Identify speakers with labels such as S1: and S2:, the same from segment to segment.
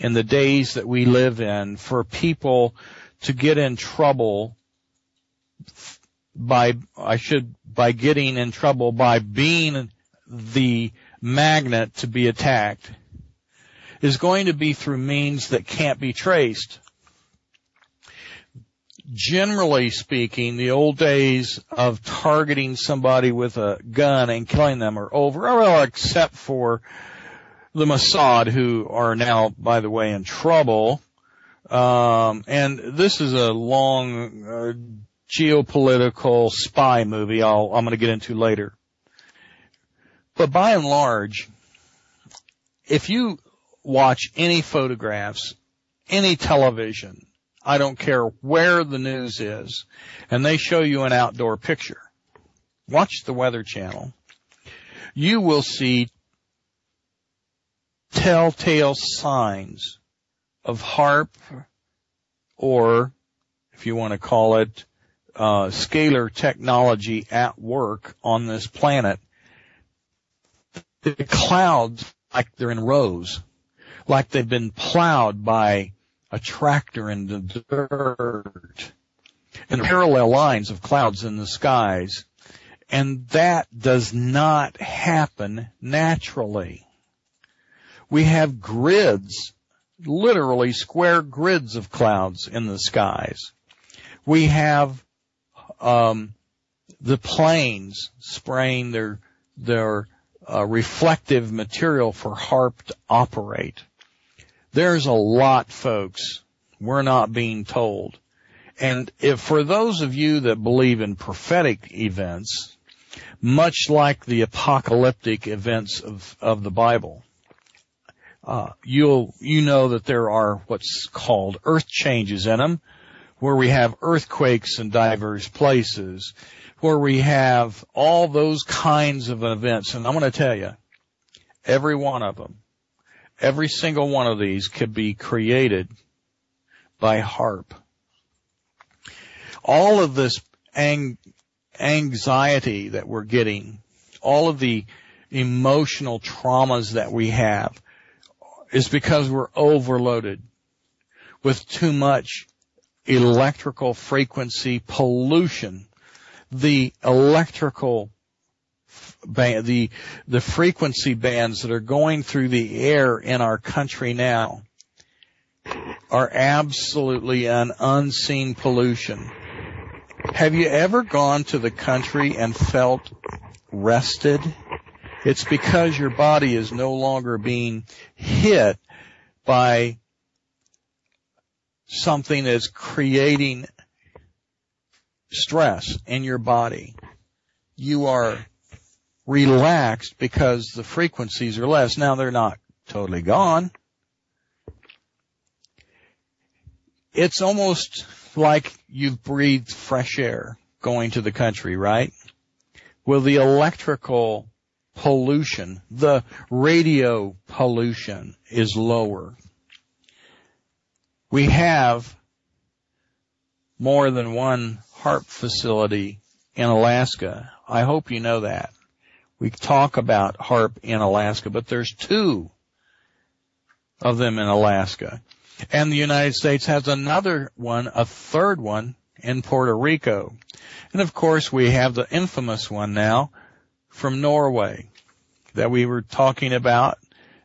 S1: in the days that we live in for people to get in trouble by getting in trouble by being the magnet to be attacked is going to be through means that can't be traced. Generally speaking, the old days of targeting somebody with a gun and killing them are over, well, except for the Mossad, who are now, by the way, in trouble. And this is a long geopolitical spy movie I'm going to get into later. But by and large, if you watch any photographs, any television, I don't care where the news is, and they show you an outdoor picture, watch the Weather Channel, you will see telltale signs of HAARP, or if you want to call it scalar technology at work on this planet. The clouds, like they're in rows, like they've been plowed by a tractor in the dirt, and parallel lines of clouds in the skies. And that does not happen naturally. We have grids, literally square grids of clouds in the skies. We have the planes spraying their reflective material for HAARP to operate. There's a lot, folks, we're not being told. And if for those of you that believe in prophetic events, much like the apocalyptic events of the Bible, you know that there are what's called earth changes in them, where we have earthquakes in diverse places, where we have all those kinds of events. And I'm going to tell you, every one of them, every single one of these could be created by HAARP. All of this anxiety that we're getting, all of the emotional traumas that we have, is because we're overloaded with too much electrical frequency pollution. The electrical band, the frequency bands that are going through the air in our country now are absolutely an unseen pollution. Have you ever gone to the country and felt rested? It's because your body is no longer being hit by something that's creating stress in your body. You are relaxed because the frequencies are less. Now, they're not totally gone. It's almost like you've breathed fresh air going to the country, right? Well, the electrical pollution, the radio pollution is lower. We have more than one HAARP facility in Alaska. I hope you know that. We talk about HAARP in Alaska, but there's 2 of them in Alaska. And the United States has another one, a third one, in Puerto Rico. And of course, we have the infamous one now from Norway that we were talking about,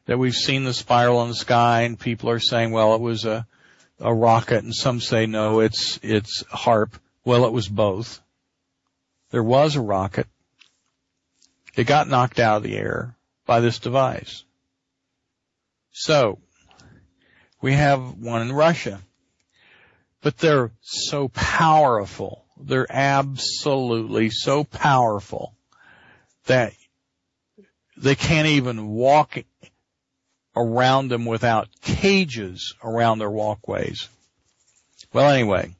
S1: that we've seen the spiral in the sky, and people are saying, well, it was a rocket, and some say, no, it's HAARP. Well, it was both. There was a rocket. It got knocked out of the air by this device. So, we have one in Russia. But they're so powerful. They're absolutely so powerful that they can't even walk around them without cages around their walkways. Well, anyway,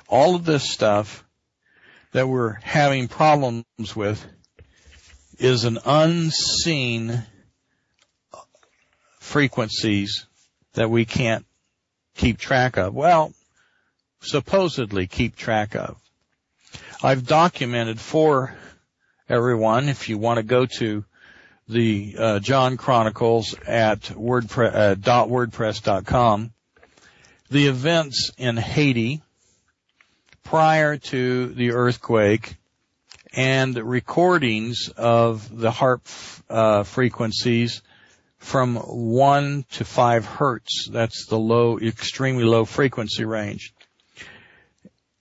S1: all of this stuff that we're having problems with is an unseen frequencies that we can't keep track of. Well, supposedly keep track of. I've documented for everyone, if you want to go to the John Chronicles at .wordpress.com, the events in Haiti prior to the earthquake and recordings of the HAARP frequencies from 1 to 5 hertz. That's the extremely low frequency range.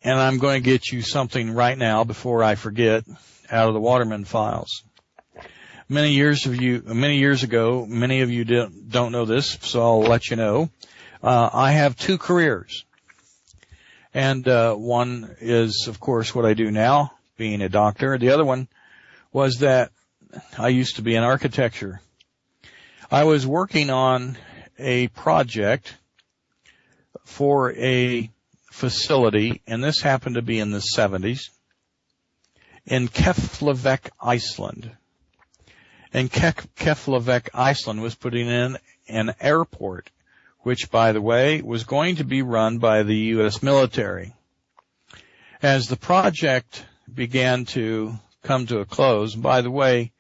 S1: And I'm going to get you something right now before I forget out of the Waterman files. Many years ago, many of you don't know this, so I'll let you know. I have 2 careers. And one is, of course, what I do now, being a doctor. The other one was that I used to be in architecture. I was working on a project for a facility, and this happened to be in the 70s, in Keflavik, Iceland. And Keflavik, Iceland was putting in an airport, which, by the way, was going to be run by the U.S. military. As the project began to come to a close, by the way,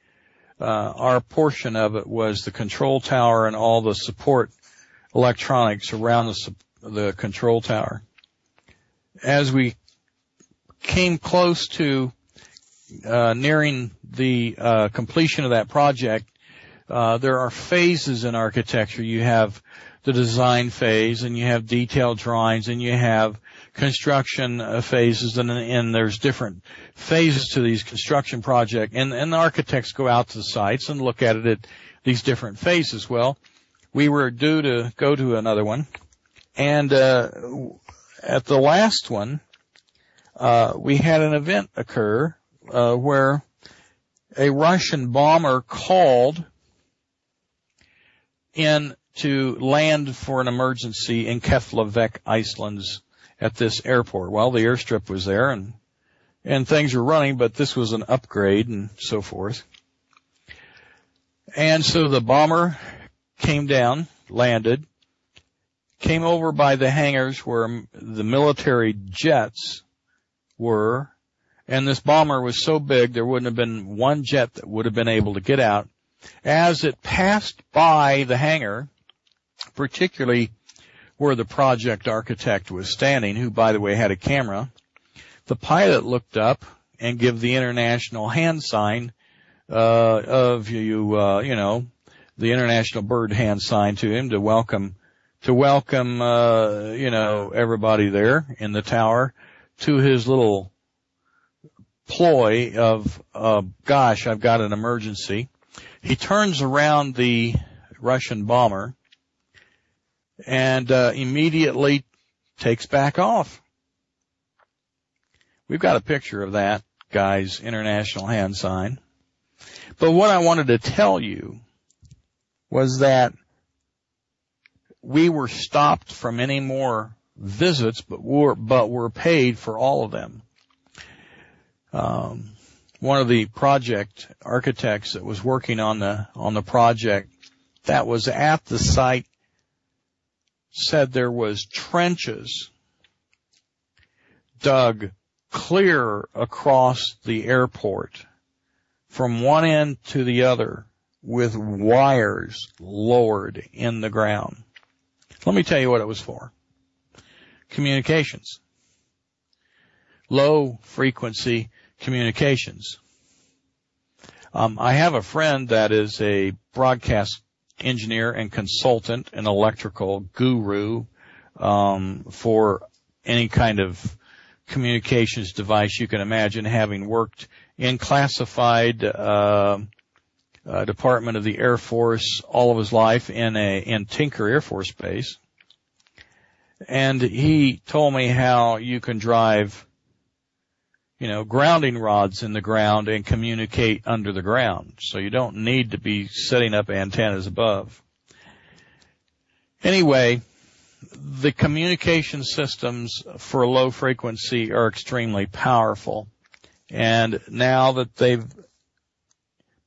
S1: our portion of it was the control tower and all the support electronics around the control tower. As we came close to nearing the completion of that project, there are phases in architecture. You have the design phase, and you have detailed drawings, and you have construction phases, and there's different phases to these construction projects. And the architects go out to the sites and look at it at these different phases. Well, we were due to go to another one, and at the last one, we had an event occur where a Russian bomber called in to land for an emergency in Keflavik, Iceland's at this airport. Well, the airstrip was there and things were running, but this was an upgrade and so forth. And so the bomber came down, landed, came over by the hangars where the military jets were, and this bomber was so big there wouldn't have been one jet that would have been able to get out. As it passed by the hangar, particularly where the project architect was standing, who, by the way, had a camera, the pilot looked up and gave the international hand sign of the international bird hand sign to him to welcome everybody there in the tower to his little ploy of, gosh, I've got an emergency. He turns around the Russian bomber and immediately takes back off. We've got a picture of that guy's international hand sign. But what I wanted to tell you was that we were stopped from any more visits, but were paid for all of them. One of the project architects that was working on the project that was at the site said there was trenches dug clear across the airport from one end to the other with wires lowered in the ground. Let me tell you what it was for. Communications. Low frequency communications. I have a friend that is a broadcast engineer and consultant, an electrical guru, for any kind of communications device you can imagine, having worked in classified department of the Air Force all of his life in Tinker Air Force Base. And he told me how you can drive, grounding rods in the ground and communicate under the ground. So you don't need to be setting up antennas above. Anyway, the communication systems for low frequency are extremely powerful. And now that they've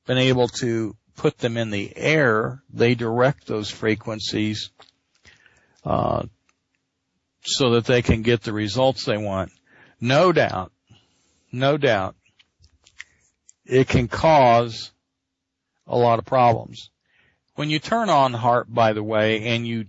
S1: been able to put them in the air, they direct those frequencies so that they can get the results they want. No doubt, it can cause a lot of problems. When you turn on HARP, by the way, and you